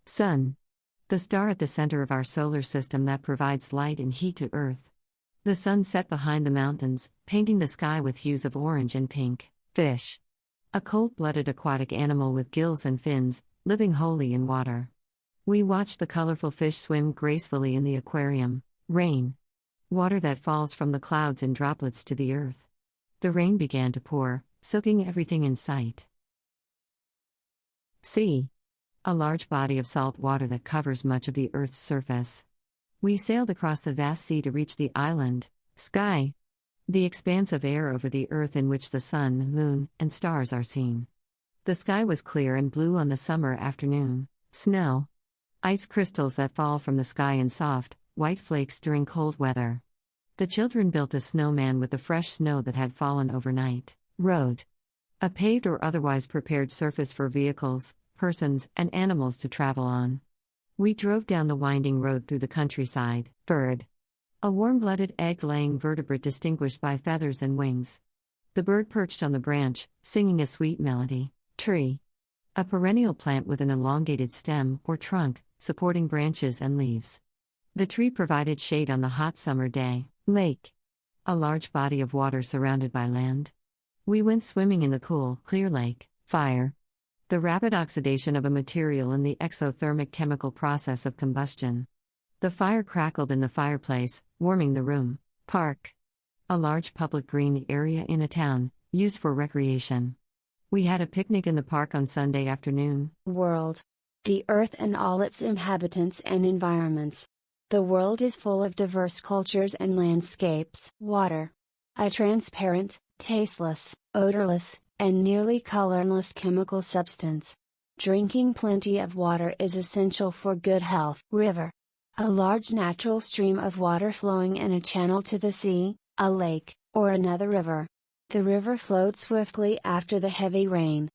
Sun. The star at the center of our solar system that provides light and heat to Earth. The sun set behind the mountains, painting the sky with hues of orange and pink. Fish. A cold-blooded aquatic animal with gills and fins, living wholly in water. We watch the colorful fish swim gracefully in the aquarium. Rain. Water that falls from the clouds in droplets to the earth. The rain began to pour, soaking everything in sight. Sea. A large body of salt water that covers much of the Earth's surface. We sailed across the vast sea to reach the island. Sky. The expanse of air over the Earth in which the sun, moon, and stars are seen. The sky was clear and blue on the summer afternoon. Snow. Ice crystals that fall from the sky in soft, white flakes during cold weather. The children built a snowman with the fresh snow that had fallen overnight. Road. A paved or otherwise prepared surface for vehicles, persons, and animals to travel on. We drove down the winding road through the countryside. Bird. A warm-blooded egg-laying vertebrate distinguished by feathers and wings. The bird perched on the branch, singing a sweet melody. Tree. A perennial plant with an elongated stem or trunk, supporting branches and leaves. The tree provided shade on the hot summer day. Lake. A large body of water surrounded by land. We went swimming in the cool, clear lake. Fire. The rapid oxidation of a material in the exothermic chemical process of combustion. The fire crackled in the fireplace, warming the room. Park. A large public green area in a town, used for recreation. We had a picnic in the park on Sunday afternoon. World. The Earth and all its inhabitants and environments. The world is full of diverse cultures and landscapes. Water. A transparent, tasteless, odorless, and nearly colorless chemical substance. Drinking plenty of water is essential for good health. River. A large natural stream of water flowing in a channel to the sea, a lake, or another river. The river flowed swiftly after the heavy rain.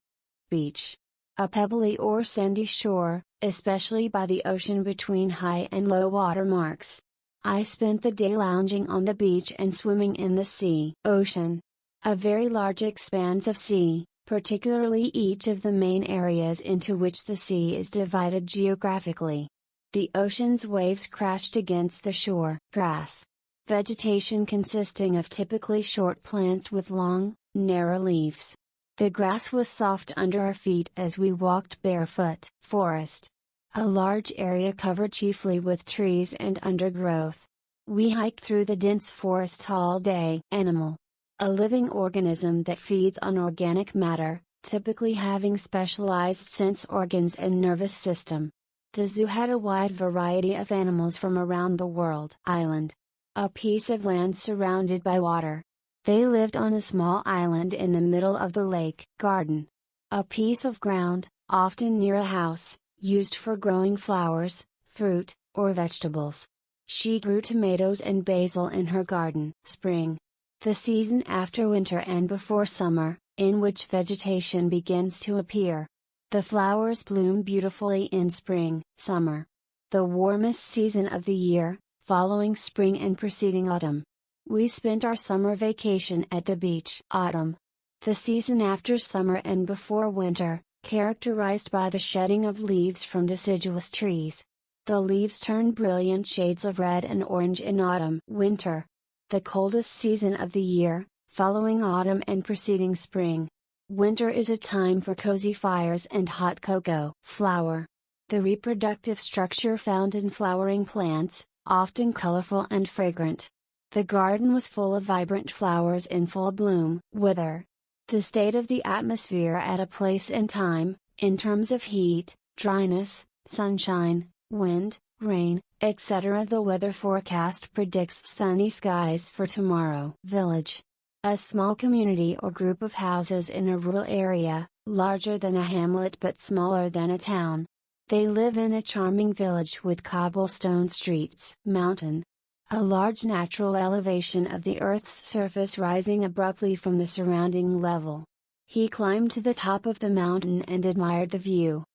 Beach. A pebbly or sandy shore, especially by the ocean between high and low water marks. I spent the day lounging on the beach and swimming in the sea. Ocean. A very large expanse of sea, particularly each of the main areas into which the sea is divided geographically. The ocean's waves crashed against the shore. Grass. Vegetation consisting of typically short plants with long, narrow leaves. The grass was soft under our feet as we walked barefoot. Forest. A large area covered chiefly with trees and undergrowth. We hiked through the dense forest all day. Animal. A living organism that feeds on organic matter, typically having specialized sense organs and nervous system. The zoo had a wide variety of animals from around the world. Island. A piece of land surrounded by water. They lived on a small island in the middle of the lake. Garden. A piece of ground, often near a house, used for growing flowers, fruit, or vegetables. She grew tomatoes and basil in her garden. Spring. The season after winter and before summer, in which vegetation begins to appear. The flowers bloom beautifully in spring. Summer. The warmest season of the year, following spring and preceding autumn. We spent our summer vacation at the beach. Autumn. The season after summer and before winter, characterized by the shedding of leaves from deciduous trees. The leaves turn brilliant shades of red and orange in autumn. Winter. The coldest season of the year, following autumn and preceding spring. Winter is a time for cozy fires and hot cocoa. Flower. The reproductive structure found in flowering plants, often colorful and fragrant. The garden was full of vibrant flowers in full bloom. Weather. The state of the atmosphere at a place and time, in terms of heat, dryness, sunshine, wind, rain, etc. The weather forecast predicts sunny skies for tomorrow. Village. A small community or group of houses in a rural area, larger than a hamlet but smaller than a town. They live in a charming village with cobblestone streets. Mountain. A large natural elevation of the Earth's surface rising abruptly from the surrounding level. He climbed to the top of the mountain and admired the view.